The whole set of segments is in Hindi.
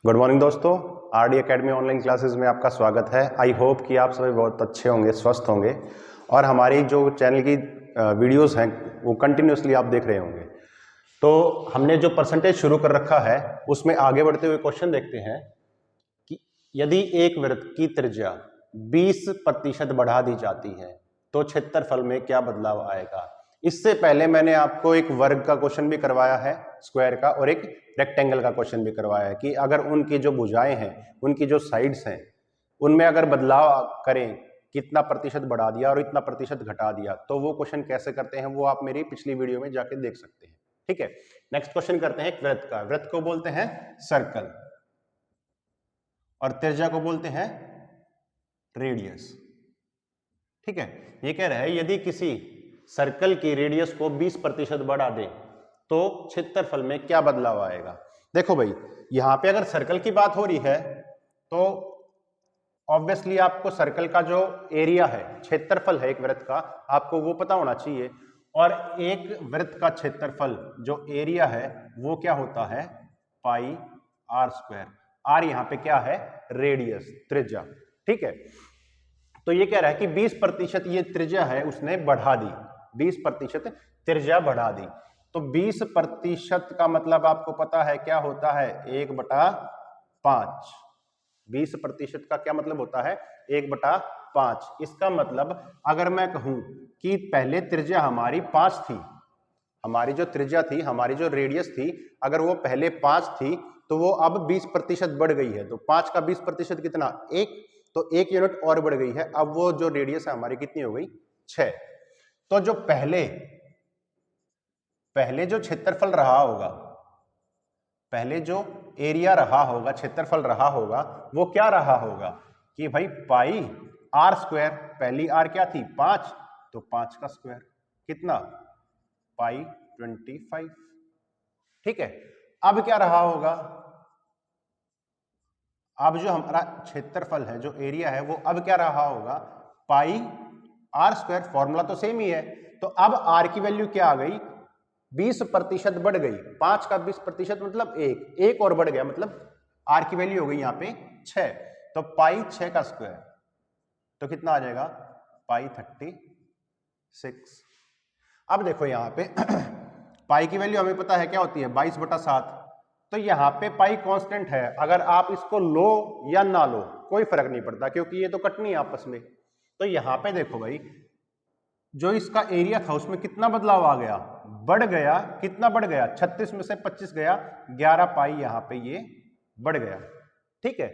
गुड मॉर्निंग दोस्तों, आरडी एकेडमी ऑनलाइन क्लासेस में आपका स्वागत है। आई होप कि आप सभी बहुत अच्छे होंगे, स्वस्थ होंगे और हमारी जो चैनल की वीडियोस हैं वो कंटिन्यूसली आप देख रहे होंगे। तो हमने जो परसेंटेज शुरू कर रखा है उसमें आगे बढ़ते हुए क्वेश्चन देखते हैं कि यदि एक वृत्त की त्रिज्या 20% बढ़ा दी जाती है तो क्षेत्रफल में क्या बदलाव आएगा। इससे पहले मैंने आपको एक वर्ग का क्वेश्चन भी करवाया है, स्क्वायर का, और एक रेक्टेंगल का क्वेश्चन भी करवाया है कि अगर उनकी जो भुजाएं हैं, उनकी जो साइड्स हैं, उनमें अगर बदलाव करें, कितना प्रतिशत बढ़ा दिया और इतना प्रतिशत घटा दिया, तो वो क्वेश्चन कैसे करते हैं वो आप मेरी पिछली वीडियो में जाके देख सकते हैं। ठीक है, नेक्स्ट क्वेश्चन करते हैं एक वृत्त का। वृत्त को बोलते हैं सर्कल और त्रिज्या को बोलते हैं रेडियस। ठीक है, ये कह रहा है यदि किसी सर्कल की रेडियस को 20% बढ़ा दें तो क्षेत्रफल में क्या बदलाव आएगा। देखो भाई, यहां पे अगर सर्कल की बात हो रही है तो ऑब्वियसली आपको सर्कल का जो एरिया है, क्षेत्रफल है एक वृत्त का, आपको वो पता होना चाहिए। और एक वृत्त का क्षेत्रफल जो एरिया है वो क्या होता है, पाई आर स्क्वायर। आर यहां पे क्या है, रेडियस, त्रिज्या। ठीक है, तो ये कह रहा है कि 20% ये त्रिज्या है उसने बढ़ा दी, 20% त्रिज्या बढ़ा दी। तो 20% का मतलब आपको पता है क्या होता है, 1/5। 20% का क्या मतलब होता है, 1/5। इसका मतलब अगर मैं कहूं कि पहले त्रिज्या हमारी 5 थी, हमारी जो त्रिज्या थी, हमारी जो रेडियस थी, अगर वो पहले 5 थी तो वो अब 20% बढ़ गई है। तो 5 का 20% कितना, 1, तो 1 यूनिट और बढ़ गई है। अब वो जो रेडियस है हमारी कितनी हो गई, 6। तो जो पहले जो क्षेत्रफल रहा होगा, पहले जो एरिया रहा होगा, क्षेत्रफल रहा होगा, वो क्या रहा होगा कि भाई पाई आर स्क्वायर। पहली आर क्या थी, 5, तो 5 का स्क्वायर कितना, पाई 25। ठीक है, अब क्या रहा होगा, अब जो हमारा क्षेत्रफल है, जो एरिया है, वो अब क्या रहा होगा, पाई आर स्क्वायर। फॉर्मूला तो सेम ही है। तो अब आर की वैल्यू क्या आ गई, 20% बढ़ गई। 5 का 20% मतलब 1 और बढ़ गया, मतलब आर की वैल्यू हो गई यहाँ पे 6। तो पाई 6 का स्क्वायर तो कितना आ जाएगा, पाई 36। अब देखो यहाँ पे पाई की वैल्यू हमें पता है क्या होती है, 22/7। तो यहाँ पे पाई कांस्टेंट है, अगर आप इसको लो या ना लो कोई फर्क नहीं पड़ता, क्योंकि ये तो कटनी है आपस में। तो यहाँ पे देखो भाई, जो इसका एरिया था उसमें कितना बदलाव आ गया, बढ़ गया। कितना बढ़ गया, 36 में से 25 गया, 11 पाई यहाँ पे ये बढ़ गया। ठीक है,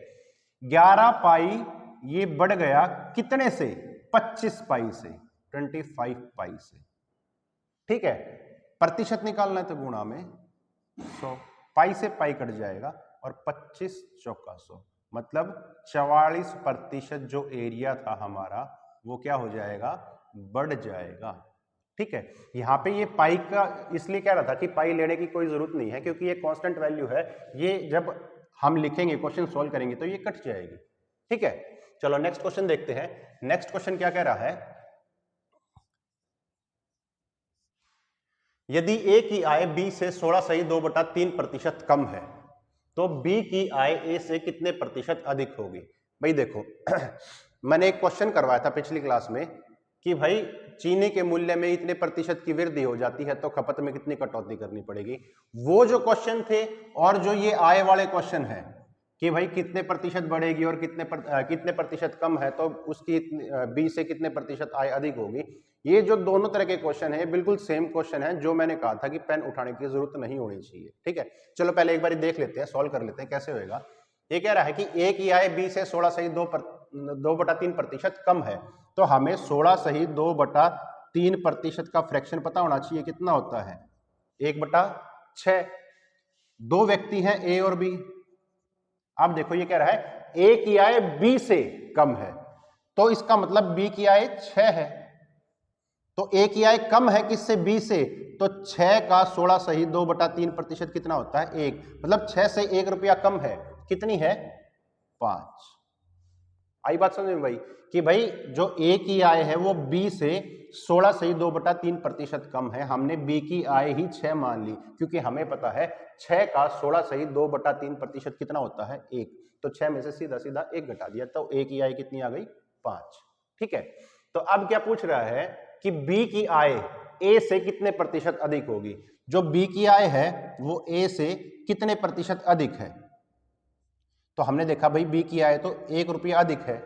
11 पाई ये बढ़ गया कितने से, 25 पाई से, 25 पाई से। ठीक है, प्रतिशत निकालना है तो गुणा में 100, पाई से पाई कट जाएगा और 25 चौका 100, मतलब 44% जो एरिया था हमारा वो क्या हो जाएगा, बढ़ जाएगा। ठीक है, यहाँ पे ये पाई का इसलिए कह रहा था कि पाई लेने की कोई जरूरत नहीं है, क्योंकि ये कांस्टेंट वैल्यू है। ये जब हम लिखेंगे, क्वेश्चन सॉल्व करेंगे तो ये कट जाएगी। ठीक है, चलो नेक्स्ट क्वेश्चन देखते हैं। नेक्स्ट क्वेश्चन क्या कह रहा है, यदि ए की आय बी से 16.2/3% कम है तो बी की आय ए से कितने प्रतिशत अधिक होगी। भाई देखो मैंने एक क्वेश्चन करवाया था पिछली क्लास में कि भाई चीनी के मूल्य में इतने प्रतिशत की वृद्धि हो जाती है तो खपत में कितनी कटौती करनी पड़ेगी। वो जो क्वेश्चन थे और जो ये आय वाले क्वेश्चन है कि भाई कितने प्रतिशत बढ़ेगी और कितने प्रतिशत कम है तो उसकी बी से कितने प्रतिशत आय अधिक होगी, ये जो दोनों तरह के क्वेश्चन है बिल्कुल सेम क्वेश्चन है जो मैंने कहा था कि पेन उठाने की जरूरत नहीं होनी चाहिए। ठीक है, चलो पहले एक बार देख लेते हैं, सॉल्व कर लेते हैं कैसे होएगा। ये कह रहा है कि ए की आय बी से 16.2/3% कम है, तो हमें 16.2/3% का फ्रैक्शन पता होना चाहिए, कितना होता है, 1/6। दो व्यक्ति हैं ए और बी। अब देखो ये कह रहा है ए की आय बी से कम है, तो इसका मतलब बी की आय 6 है। तो ए की आय कम है किससे, बी से, तो 6 का 16.2/3% कितना होता है, 1। मतलब 6 से 1 रुपया कम है, कितनी है, 5। आई बात समझ में भाई कि भाई जो ए की आय है वो बी से 16.3% कम है। हमने बी की आय ही 6 मान ली क्योंकि हमें पता है 6 का 16.2% कितना होता है 1, तो 6 में से सीधा सीधा 1 घटा दिया तो ए की आय कितनी आ गई 5। ठीक है, तो अब क्या पूछ रहा है कि बी की आय ए से कितने प्रतिशत अधिक होगी। जो बी की आय है वो ए से कितने प्रतिशत अधिक है, तो हमने देखा भाई बी की आय तो 1 रुपया अधिक है।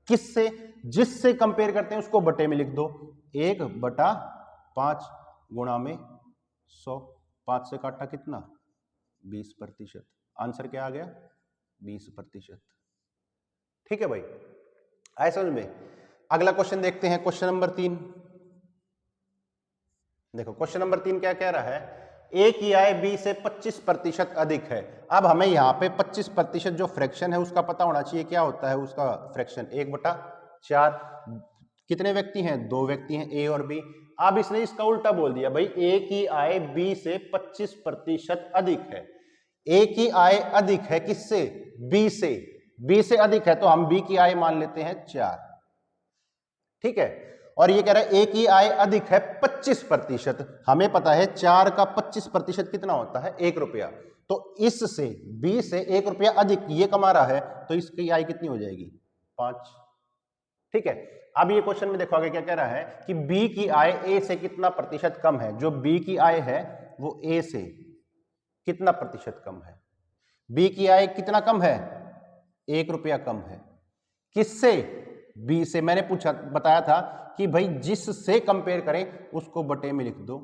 किससे, जिससे कंपेयर करते हैं उसको बटे में लिख दो, 1/5 गुणा में 100, 5 से काटा कितना 20%। आंसर क्या आ गया 20%। ठीक है भाई, आए समझ में। अगला क्वेश्चन देखते हैं, क्वेश्चन नंबर 3। देखो क्वेश्चन नंबर 3 क्या कह रहा है, ए की आय बी से 25% अधिक है। अब हमें यहाँ पे 25% जो फ्रैक्शन है उसका पता होना चाहिए, क्या होता है उसका फ्रैक्शन 1/4। कितने व्यक्ति हैं, 2 व्यक्ति हैं ए और बी। अब इसने इसका उल्टा बोल दिया भाई ए की आय बी से 25% अधिक है। ए की आय अधिक है किससे, बी से, बी से अधिक है तो हम बी की आय मान लेते हैं 4। ठीक है, और ये कह रहा है ए की आय अधिक है 25%। हमें पता है 4 का 25% कितना होता है 1 रुपया, तो इससे बी से 1 रुपया अधिक ये कमा रहा है तो इसकी आय कितनी हो जाएगी 5। ठीक है, अब ये क्वेश्चन में देखो आगे क्या कह रहा है कि बी की आय ए से कितना प्रतिशत कम है। जो बी की आय है वो ए से कितना प्रतिशत कम है, बी की आय कितना कम है 1 रुपया कम है। किससे, बी से। मैंने पूछा बताया था कि भाई जिससे कंपेयर करें उसको बटे में लिख दो,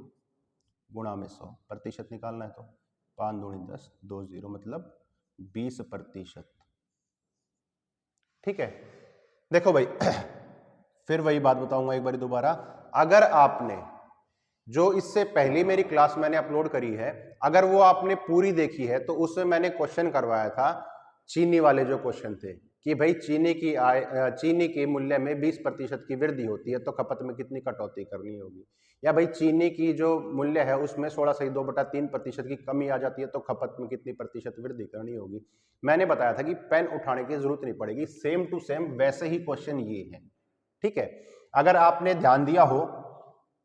गुणा में 100, प्रतिशत निकालना है तो 5 दूनी 10, 2 0 मतलब 20%। ठीक है, देखो भाई फिर वही बात बताऊंगा एक बार दोबारा। अगर आपने जो इससे पहले मेरी क्लास मैंने अपलोड करी है, अगर वो आपने पूरी देखी है तो उसमें मैंने क्वेश्चन करवाया था चीनी वाले जो क्वेश्चन थे कि भाई चीनी की आय, चीनी के मूल्य में 20% की वृद्धि होती है तो खपत में कितनी कटौती करनी होगी, या भाई चीनी की जो मूल्य है उसमें 16.2/3% की कमी आ जाती है तो खपत में कितनी प्रतिशत वृद्धि करनी होगी। मैंने बताया था कि पेन उठाने की जरूरत नहीं पड़ेगी, सेम टू सेम वैसे ही क्वेश्चन ये है। ठीक है, अगर आपने ध्यान दिया हो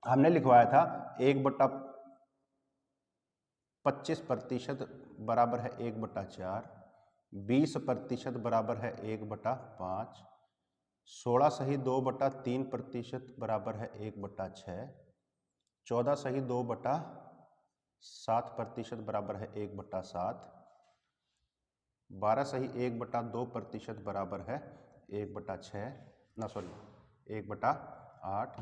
हमने लिखवाया था 1/25% बराबर है 1/4, 20% बराबर है 1/5, 16(2)3% बराबर है 1/6, 14(2)7% बराबर है 1/7, 12(1)2% बराबर है 1/6, 1/8,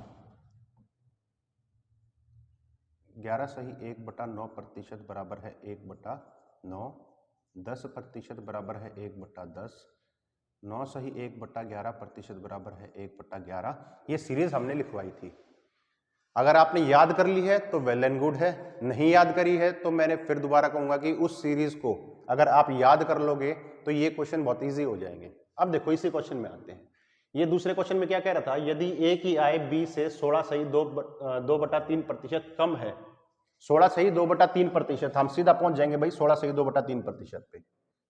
11(1)9% बराबर है 1/9, 10% बराबर है 1/10, 9(1)11% बराबर है 1/11। ये सीरीज हमने लिखवाई थी। अगर आपने याद कर ली है तो वेल एंड गुड है, नहीं याद करी है तो मैंने फिर दोबारा कहूंगा कि उस सीरीज को अगर आप याद कर लोगे तो ये क्वेश्चन बहुत इजी हो जाएंगे। अब देखो इसी क्वेश्चन में आते हैं। ये दूसरे क्वेश्चन में क्या कह रहा था, यदि ए की आय बी से 16(2)3% कम है। 16(2)3%, हम सीधा पहुंच जाएंगे भाई 16(2)3% पे।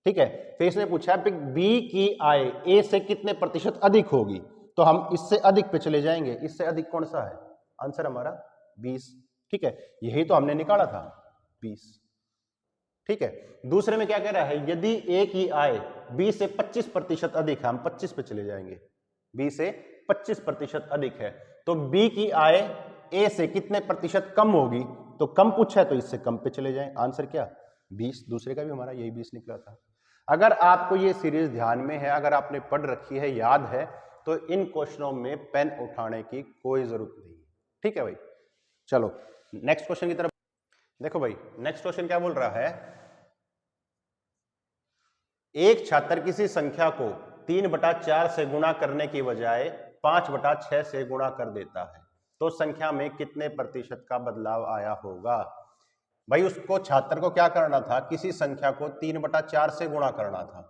ठीक है, फिर इसने पूछा बी की आय ए से कितने प्रतिशत अधिक होगी, तो हम इससे अधिक पे चले जाएंगे। इससे अधिक कौन सा है, आंसर हमारा 20। ठीक है, यही तो हमने निकाला था 20। ठीक है, दूसरे में क्या कह रहा है, यदि ए की आय बी से 25% अधिक है, हम 25 पे चले जाएंगे, बी से 25% अधिक है तो बी की आय ए से कितने प्रतिशत कम होगी, तो कम पूछा है तो इससे कम पे चले जाएं। आंसर क्या 20, दूसरे का भी हमारा यही 20 निकला था। अगर आपको ये सीरीज ध्यान में है, अगर आपने पढ़ रखी है, याद है, तो इन क्वेश्चनों में पेन उठाने की कोई जरूरत नहीं। ठीक है भाई, चलो नेक्स्ट क्वेश्चन की तरफ देखो भाई। नेक्स्ट क्वेश्चन क्या बोल रहा है, एक छात्र किसी संख्या को 3/4 से गुणा करने की बजाय 5/6 से गुणा कर देता है तो संख्या में कितने प्रतिशत का बदलाव आया होगा। भाई उसको छात्र को क्या करना था, किसी संख्या को 3/4 से गुणा करना था।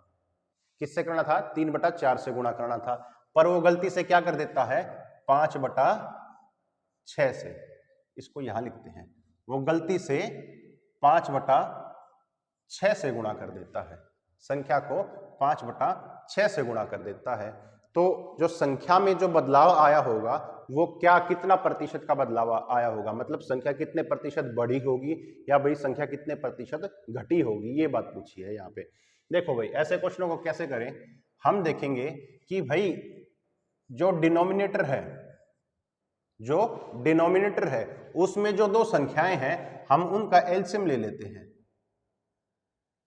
किससे करना था, 3/4 से गुणा करना था, पर वो गलती से क्या कर देता है 5/6 से। इसको यहां लिखते हैं, वो गलती से 5/6 से गुणा कर देता है, संख्या को 5/6 से गुणा कर देता है। तो जो संख्या में जो बदलाव आया होगा वो क्या कितना प्रतिशत का बदलाव आया होगा, मतलब संख्या कितने प्रतिशत बढ़ी होगी या भाई संख्या कितने प्रतिशत घटी होगी, ये बात पूछी है यहाँ पे। देखो भाई ऐसे क्वेश्चनों को कैसे करें, हम देखेंगे कि भाई जो डिनोमिनेटर है, जो डिनोमिनेटर है उसमें जो दो संख्याएं हैं हम उनका एलसीएम ले लेते हैं।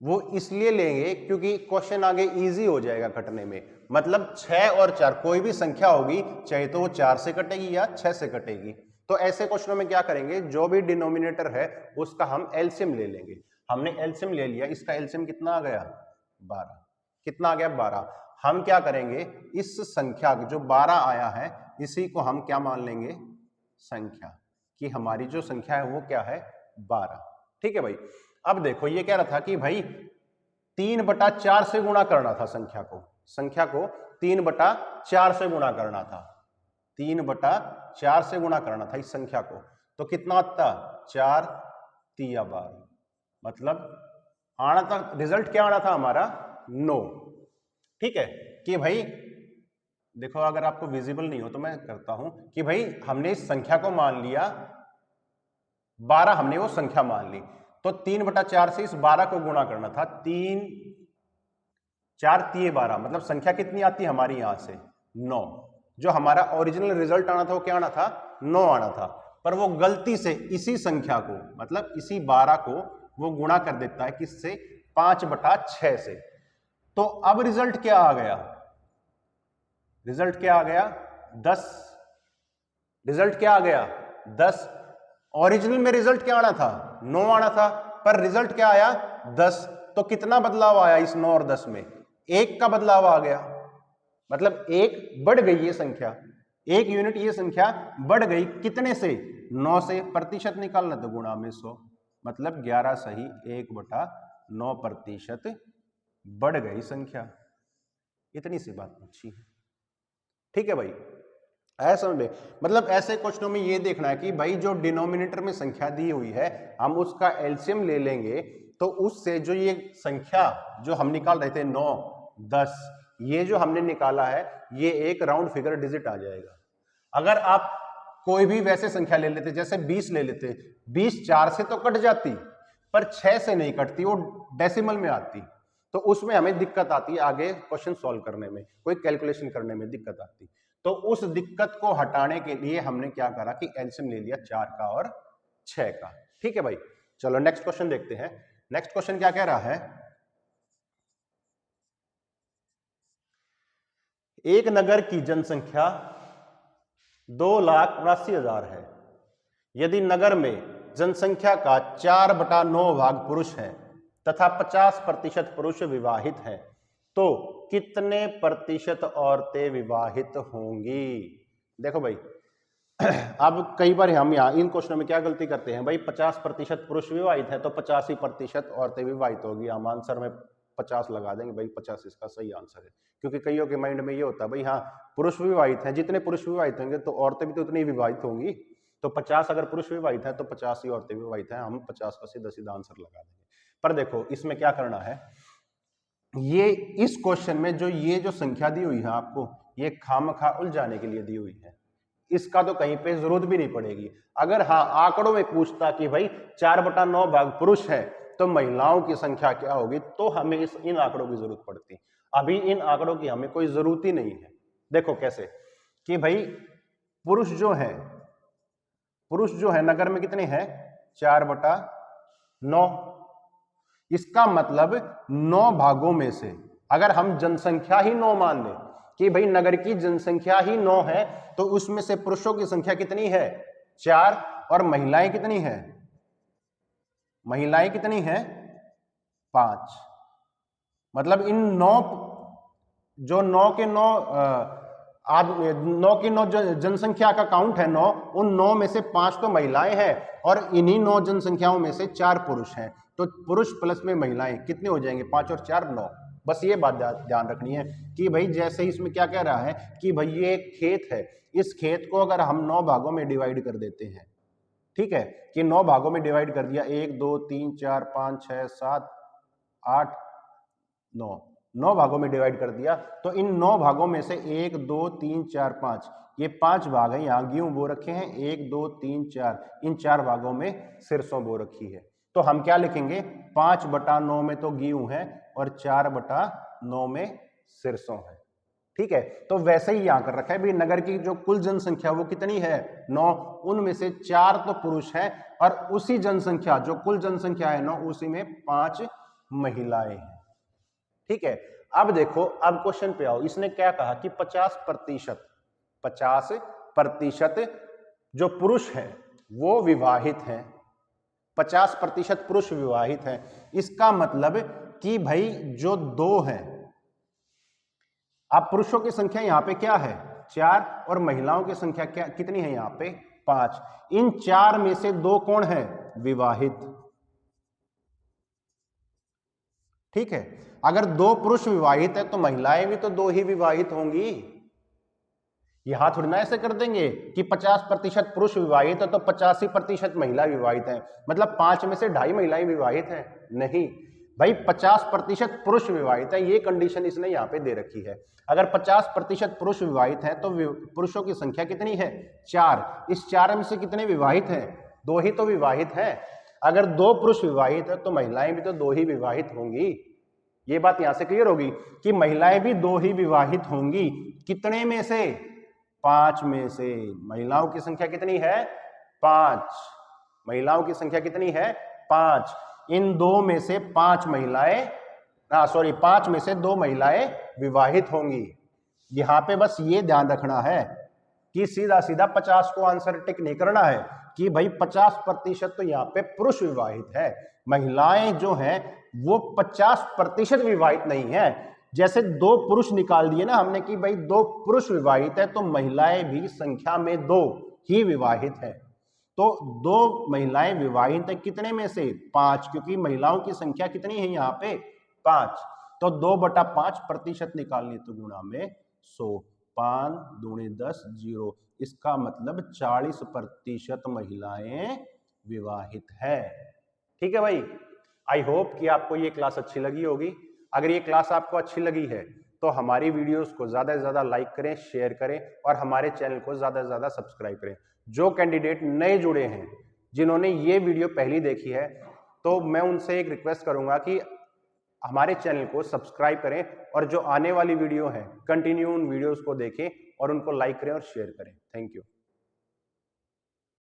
वो इसलिए लेंगे क्योंकि क्वेश्चन आगे इजी हो जाएगा कटने में, मतलब 6 और 4 कोई भी संख्या होगी चाहे तो वो 4 से कटेगी या 6 से कटेगी। तो ऐसे क्वेश्चनों में क्या करेंगे, जो भी डिनोमिनेटर है उसका हम एलसीएम ले लेंगे। हमने एलसीएम ले लिया, इसका एलसीएम कितना आ गया 12, कितना आ गया 12। हम क्या करेंगे, इस संख्या जो 12 आया है इसी को हम क्या मान लेंगे संख्या, कि हमारी जो संख्या है वो क्या है 12। ठीक है भाई। अब देखो ये कह रहा था कि भाई 3/4 से गुणा करना था संख्या को, संख्या को 3/4 से गुणा करना था, 3/4 से गुणा करना था इस संख्या को। तो कितना आता 4 3 12, मतलब आना था, रिजल्ट क्या आना था हमारा 9। ठीक है कि भाई देखो अगर आपको विजिबल नहीं हो तो मैं करता हूं कि भाई हमने इस संख्या को मान लिया 12, हमने वो संख्या मान ली, तो 3/4 से इस 12 को गुणा करना था, 3 4 3 12, मतलब संख्या कितनी आती है हमारी यहां से 9। जो हमारा ओरिजिनल रिजल्ट आना था वो क्या आना था 9 आना था, पर वो गलती से इसी संख्या को मतलब इसी 12 को वो गुणा कर देता है किससे 5/6 से। तो अब रिजल्ट क्या आ गया, रिजल्ट क्या आ गया 10, रिजल्ट क्या आ गया 10। ओरिजिनल में रिजल्ट क्या आना था 9 आना था, पर रिजल्ट क्या आया 10। तो कितना बदलाव आया इस 9 और 10 में, 1 का बदलाव आ गया, मतलब 1 बढ़ गई ये संख्या, 1 यूनिट ये संख्या बढ़ गई, कितने से 9 से। प्रतिशत निकालना तो गुणा में 100, मतलब 11 सही 1/9 प्रतिशत बढ़ गई संख्या। इतनी सी बात पूछी है। ठीक है भाई, ऐसा समझ, मतलब ऐसे क्वेश्चनों में ये देखना है कि भाई जो डिनोमिनेटर में संख्या दी हुई है हम उसका एलसीएम ले लेंगे, तो उससे जो ये संख्या जो हम निकाल रहे थे 9 10, ये जो हमने निकाला है ये एक राउंड फिगर डिजिट आ जाएगा। अगर आप कोई भी वैसे संख्या ले लेते, जैसे 20 ले लेते, 20 4 से तो कट जाती पर 6 से नहीं कटती, वो डेसिमल में आती, तो उसमें हमें दिक्कत आती है आगे क्वेश्चन सॉल्व करने में, कोई कैलकुलेशन करने में दिक्कत आती। तो उस दिक्कत को हटाने के लिए हमने क्या करा कि एलसीएम ले लिया 4 का और 6 का। ठीक है भाई, चलो नेक्स्ट क्वेश्चन देखते हैं। नेक्स्ट क्वेश्चन क्या कह रहा है, एक नगर की जनसंख्या 2,79,000 है। यदि नगर में जनसंख्या का 4/9 भाग पुरुष है तथा 50% पुरुष विवाहित हैं, तो कितने प्रतिशत औरतें विवाहित होंगी। देखो भाई अब कई बार हम यहाँ इन क्वेश्चनों में क्या गलती करते हैं भाई, 50% पुरुष विवाहित है तो 85% औरतें विवाहित होगी, हम आंसर में 50 लगा देंगे भाई, 50 इसका सही आंसर है। क्योंकि कईयों के माइंड में ये होता है भाई हाँ पुरुष विवाहित हैं, जितने पुरुष विवाहित होंगे तो औरतें भी तो उतनी विवाहित होंगी, तो 50 अगर पुरुष विवाहित है तो 50 ही औरतें विवाहित हैं, हम 50 का सीधा सीधा आंसर लगा देंगे। पर देखो इसमें क्या करना है, ये इस क्वेश्चन में जो ये जो संख्या दी हुई है आपको, ये खामखा उलझाने के लिए दी हुई है, इसका तो कहीं पे जरूरत भी नहीं पड़ेगी। अगर हाँ आंकड़ों में पूछता कि भाई 4/9 भाग पुरुष है तो महिलाओं की संख्या क्या होगी, तो हमें इन आंकड़ों की जरूरत पड़ती। अभी इन आंकड़ों की हमें कोई जरूरत ही नहीं है। देखो कैसे कि भाई पुरुष जो है नगर में कितने हैं 4/9, इसका मतलब 9 भागों में से अगर हम जनसंख्या ही 9 मान लें कि भाई नगर की जनसंख्या ही 9 है, तो उसमें से पुरुषों की संख्या कितनी है 4 और महिलाएं कितनी है, महिलाएं कितनी है 5। मतलब इन 9 जो 9 के 9 9 की 9 जनसंख्या का काउंट है 9, उन 9 में से 5 तो महिलाएं हैं और इन्हीं 9 जनसंख्याओं में से 4 पुरुष हैं, तो पुरुष प्लस में महिलाएं कितने हो जाएंगे 5 और 4 9। बस ये बात ध्यान रखनी है कि भाई जैसे इसमें क्या कह रहा है कि भाई ये एक खेत है, इस खेत को अगर हम 9 भागों में डिवाइड कर देते हैं, ठीक है कि 9 भागों में डिवाइड कर दिया 1 2 3 4 5 6 7 8 9, 9 भागों में डिवाइड कर दिया, तो इन 9 भागों में से 1 2 3 4 5 ये 5 भाग हैं, यहाँ गेहूं बो रखे हैं 1 2 3 4, इन 4 भागों में सरसों बो रखी है। तो हम क्या लिखेंगे 5/9 में तो गेहूं है और 4/9 में सरसों है। ठीक है, तो वैसे ही यहां कर रखा है भाई नगर की जो कुल जनसंख्या वो कितनी है 9, उनमें से 4 तो पुरुष है और उसी जनसंख्या जो कुल जनसंख्या है 9 उसी में 5 महिलाएं हैं। ठीक है, अब देखो अब क्वेश्चन पे आओ, इसने क्या कहा कि 50% जो पुरुष है वो विवाहित हैं, 50% पुरुष विवाहित हैं। इसका मतलब कि भाई जो 2 हैं, अब पुरुषों की संख्या यहां पे क्या है 4 और महिलाओं की संख्या क्या कितनी है यहां पे 5, इन 4 में से 2 कौन है विवाहित। ठीक है, अगर 2 पुरुष विवाहित है तो महिलाएं भी तो 2 ही विवाहित होंगी। यहां थोड़ी ना ऐसे कर देंगे कि 50% पुरुष विवाहित है तो 85% महिला विवाहित है, मतलब 5 में से 2.5 महिलाएं विवाहित हैं, नहीं भाई 50% पुरुष विवाहित है, ये कंडीशन इसने यहां पे दे रखी है। अगर 50% पुरुष विवाहित हैं तो पुरुषों की संख्या कितनी है 4, इस 4 में से कितने विवाहित हैं 2 ही तो विवाहित हैं। अगर 2 पुरुष विवाहित है तो महिलाएं भी तो 2 ही विवाहित होंगी। ये बात यहां से क्लियर होगी कि महिलाएं भी 2 ही विवाहित होंगी, कितने में से 5 में से। महिलाओं की संख्या कितनी है 5, महिलाओं की संख्या कितनी है 5, इन 2 में से 5 महिलाएं 5 में से 2 महिलाएं विवाहित होंगी। यहां पे बस ये ध्यान रखना है कि सीधा सीधा 50 को आंसर टिक नहीं करना है कि भाई 50% तो यहाँ पे पुरुष विवाहित है, महिलाएं जो हैं वो 50% विवाहित नहीं है। जैसे 2 पुरुष निकाल दिए ना हमने कि भाई 2 पुरुष विवाहित है तो महिलाएं भी संख्या में 2 ही विवाहित है, तो 2 महिलाएं विवाहित है कितने में से 5, क्योंकि महिलाओं की संख्या कितनी है यहाँ पे 5, तो 2/5% निकालनी तो गुणा में 100, 5 दूनी 10 0, इसका मतलब 40% महिलाएं विवाहित है। ठीक है भाई, आई होप कि आपको ये क्लास अच्छी लगी होगी। अगर ये क्लास आपको अच्छी लगी है तो हमारी वीडियोस को ज्यादा से ज्यादा लाइक करें, शेयर करें और हमारे चैनल को ज्यादा से ज्यादा सब्सक्राइब करें। जो कैंडिडेट नए जुड़े हैं जिन्होंने ये वीडियो पहली देखी है तो मैं उनसे एक रिक्वेस्ट करूंगा कि हमारे चैनल को सब्सक्राइब करें और जो आने वाली वीडियो है कंटिन्यू उन वीडियोस को देखें और उनको लाइक करें और शेयर करें। Thank you.